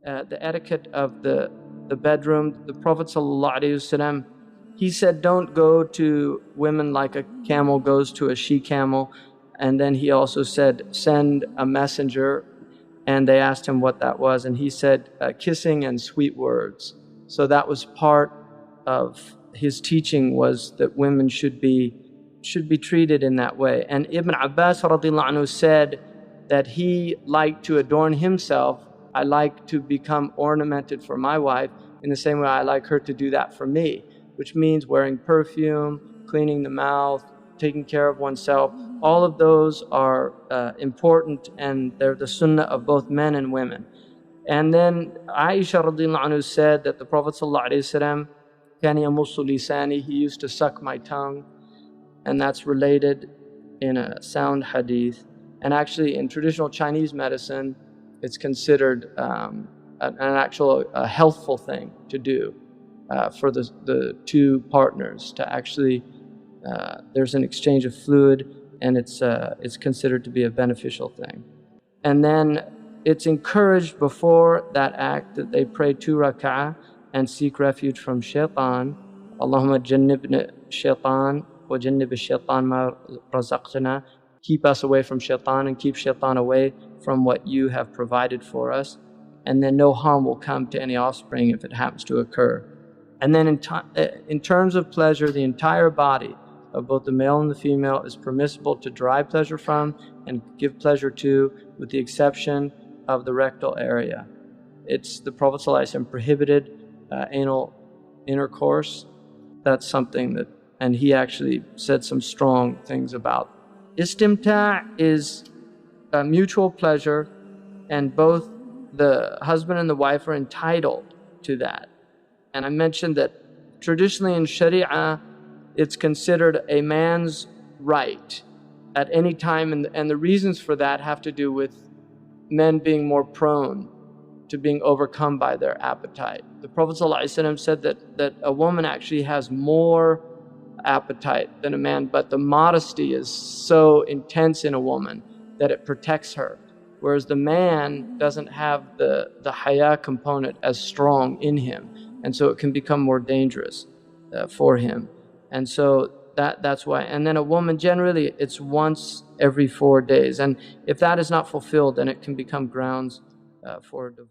the etiquette of the bedroom. The Prophet ﷺ, he said, don't go to women like a camel goes to a she-camel. And then he also said, send a messenger. And they asked him what that was, and he said, kissing and sweet words. So that was part of his teaching, was that women should be treated in that way. And Ibn Abbas radiallahu anhu said that he liked to adorn himself. I like to become ornamented for my wife in the same way I like her to do that for me, which means wearing perfume, cleaning the mouth, taking care of oneself. All of those are important, and they're the sunnah of both men and women. And then Aisha radiallahu anhu said that the Prophet ﷺ, كَانَ يَمُصُّ لِسَانِهِ, he used to suck my tongue, and that's related in a sound hadith. And actually in traditional Chinese medicine, it's considered an actual healthful thing to do for the two partners, to actually there's an exchange of fluid, and it's considered to be a beneficial thing. And then it's encouraged before that act that they pray 2 rak'ah and seek refuge from shaitan. Allahumma jannibna shaitan wa jannib shaitan ma razaqtana. Keep us away from shaitan and keep shaitan away from what you have provided for us. And then no harm will come to any offspring if it happens to occur. And then in terms of pleasure, the entire body of both the male and the female is permissible to derive pleasure from and give pleasure to, with the exception of the rectal area. It's the Prophet ﷺ prohibited anal intercourse. That's something that, and he actually said some strong things about. Istimta' is a mutual pleasure, and both the husband and the wife are entitled to that. And I mentioned that traditionally in Sharia, it's considered a man's right at any time, and the reasons for that have to do with men being more prone to being overcome by their appetite. The Prophet ﷺ said that a woman actually has more appetite than a man, but the modesty is so intense in a woman that it protects her, whereas the man doesn't have the haya component as strong in him, and so it can become more dangerous for him. And so that's why. And then a woman, generally it's once every 4 days, and if that is not fulfilled, then it can become grounds for divorce.